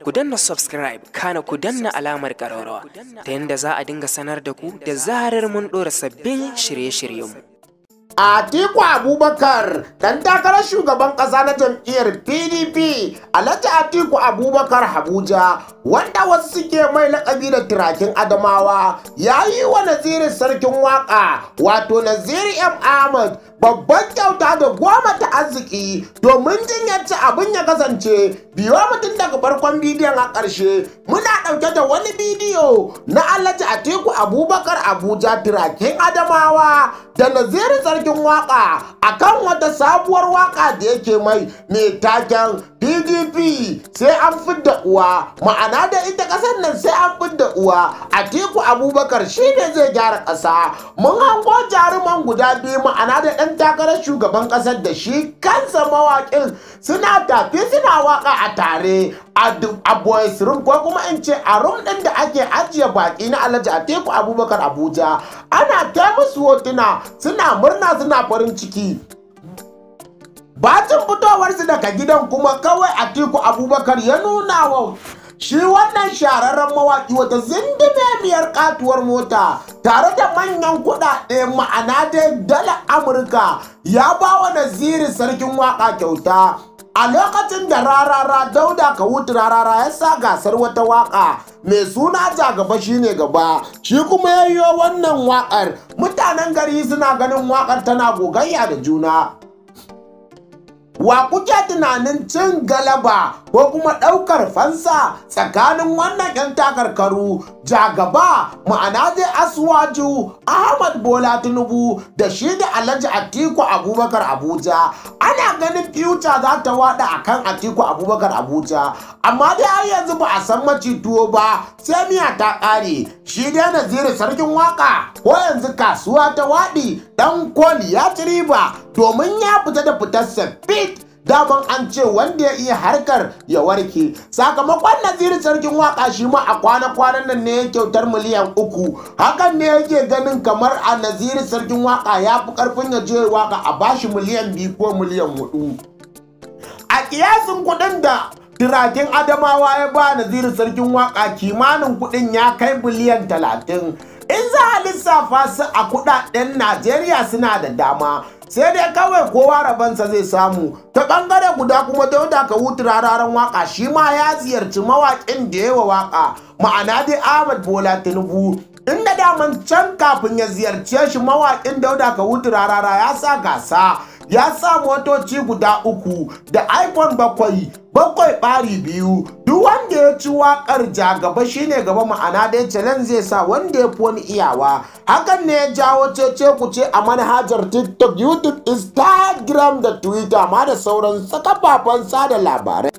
ku danna subscribe kana ku danna alamar ƙararrawa ta yanda za a dinga sanar da ku da zarar mun ɗora sabbin shirye-shiryenmu. Atiku Abubakar dan takarar shugaban ƙasa na jam'iyyar PDP Alhaji Atiku Abubakar Abuja wanda wasu suke mai laƙabi da turakin Adamawa ya yi wa Naziru Sarkin Waka wato Naziru M. Ahmad babban kyauta da goma ta arziki domin jin yadda abin ya kasance. Biyo mutum daga farkon bidiyon a ƙarshe muna ɗauke da wani bidiyo na Alhaji Atiku Abubakar Abuja turakin Adamawa da Naziru Sarkin Waka akan wata sabuwar waka da yake mai taken PDP sai an fidda uwa, ma'ana da ita ƙasar nan sai an fidda uwa. Atiku Abubakar shine zai gyara ƙasa. Mun hango jaruman guda biyu, ma'ana da ɗan takarar shugaban ƙasar da shi kansa mawaƙin suna tafi suna waka a tare a boys room ko kuma in ce a room ɗin da ake ajiye baƙi na Alhaji Atiku Abubakar Abuja. Ana ta musu hotuna suna murna suna farin ciki. Bacin fitowarsu daga gidan kuma kawai Atiku Abubakar ya nuna wa shi wannan shahararren mawaƙi wata zindimemiyar katuwar mota tare da manyan kuɗaɗe, ma'ana da dala Amurka, ya ba wa Naziru Sarkin Waka kyauta a lokacin da rarara Dauda Kawutu rarara ya sa gasar wata waka mai suna Jagaba shine gaba. Shi kuma ya yi wannan wakar, mutanen gari suna ganin wakar tana gogayya da juna. Wa kuke tunanin cin galaba ko kuma ɗaukar fansa tsakanin wannan 'yan takarkaru Jagaba, ma'ana dai Asuwaju Ahmad Bola Tinubu da shi da Alhaji Atiku Abubakar Abuja? Ana ganin future za ta wada akan Atiku Abubakar Abuja, amma dai har yanzu ba a san maci tuwo ba sai miya ta ƙare. Shi dai Naziru Sarkin Waka ko yanzu kasuwa ta waɗi ɗan koli ya ci riba domin ya fita da fitarsa fit. Daman an ce wanda ya iya harkar ya warke. Sakamakon Naziru Sarkin Waka shi ma a kwana-kwanan nan ne ya kyautar miliyan 3. Hakan ne yake ganin kamar a Naziru Sarkin Waka ya fi karfin ya je waka a bashi miliyan 2 ko miliyan 4. A kiyasin kuɗin da turakin Adamawa ya ba Naziru Sarkin Waka kimanin kuɗin ya kai biliyan 30. In za a lissafa su a kuɗaɗen Najeriya suna da dama, sai dai kawai kowa rabansa zai samu. Ta ɓangare guda kuma Dauda Kawutu rararen waka shi ma ya ziyarci mawaƙin da yawa waka, ma'ana dai Ahmad Bola Tinubu, inda daman can kafin ya ziyarce shi mawaƙin Dauda Kawutu rarara ya sa gasa, ya sa motoci guda 3 da iPhone 7 ɓari 2. Duk wanda ya ci waƙar Jagaba shine gaba, ma'ana dai challenge zai sa wanda ya fi wani iyawa. Hakan ne ya jawo cece kuce a manhajar TikTok, YouTube, Instagram da Twitter ma da sauran kafafen sada labarai.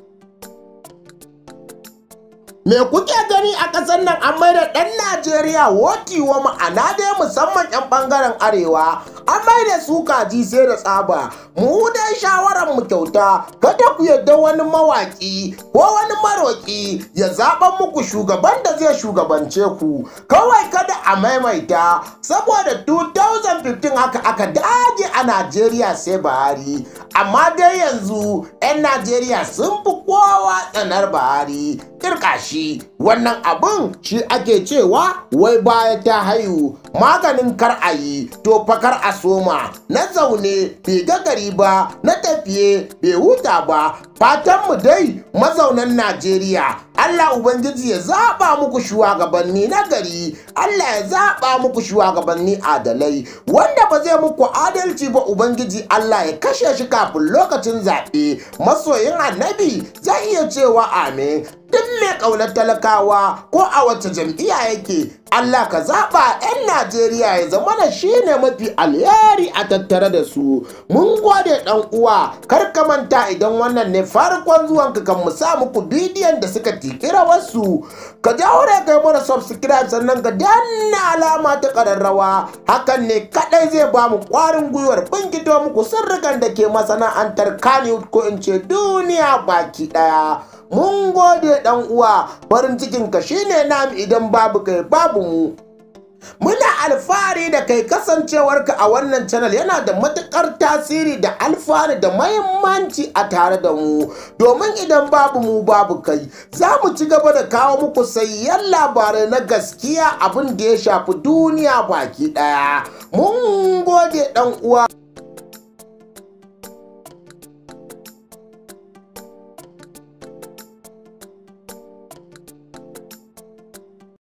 Me kuke gani a ƙasar nan an maida ɗan Najeriya wotiwa, ma'ana dai musamman 'yan ɓangaren arewa an maida su kaji sai da tsaba. Mu dai shawarar mu kyauta, kada ku yarda wani mawaƙi ko wani maroƙi ya zaɓa muku shugaban da zai shugabance ku. Kawai kada a maimaita, saboda 2015 haka aka dage a Najeriya sai Buhari. Amma dai yanzu 'yan Najeriya sun fi kowa tsanar Buhari. Kirkashi wannan abin shi ake cewa wai baya ta haihu maganin kar a yi to fa kar a soma. Na zaune bai ga gari ba, na tafiye bai huta ba. Fatan mu dai mazaunan Najeriya, Allah Ubangiji ya zaɓa muku shugabanni na gari, Allah ya zaɓa muku shugabanni adalai. Wanda ba zai muku adalci ba Ubangiji Allah ya kashe shi kafin lokacin zaɓe. Masoyin Annabi zai iya cewa amin. Duk mai ƙaunar talakawa ko a wacce jam'iyya yake, Allah ka zaɓa 'yan Najeriya ya zama da shi ne mafi alheri a tattare da su. Mun gode ɗan uwa, kar ka manta idan wannan ne farkon zuwanka kan mu sa muku bidiyon da suka tikira wasu. Ka daure kai mana subscribe sannan ka danna alama ta ƙararrawa. Hakan ne kaɗai zai ba mu ƙwarin gwiwar binkito muku sirrikan da ke masana'antar Kannyood ko in ce duniya baki ɗaya. Mun gode ɗan uwa, farin cikin ka shine namu idan babu kai babu mu. Muna alfahari da kai, kasancewarka a wannan channel yana da matukar tasiri da alfanu da mahimmanci a tare da mu, domin idan babu mu babu kai. Za mu ci gaba da kawo muku sayyan labarai na gaskiya, abin da ya shafi duniya baki daya. Mun gode dan uwa.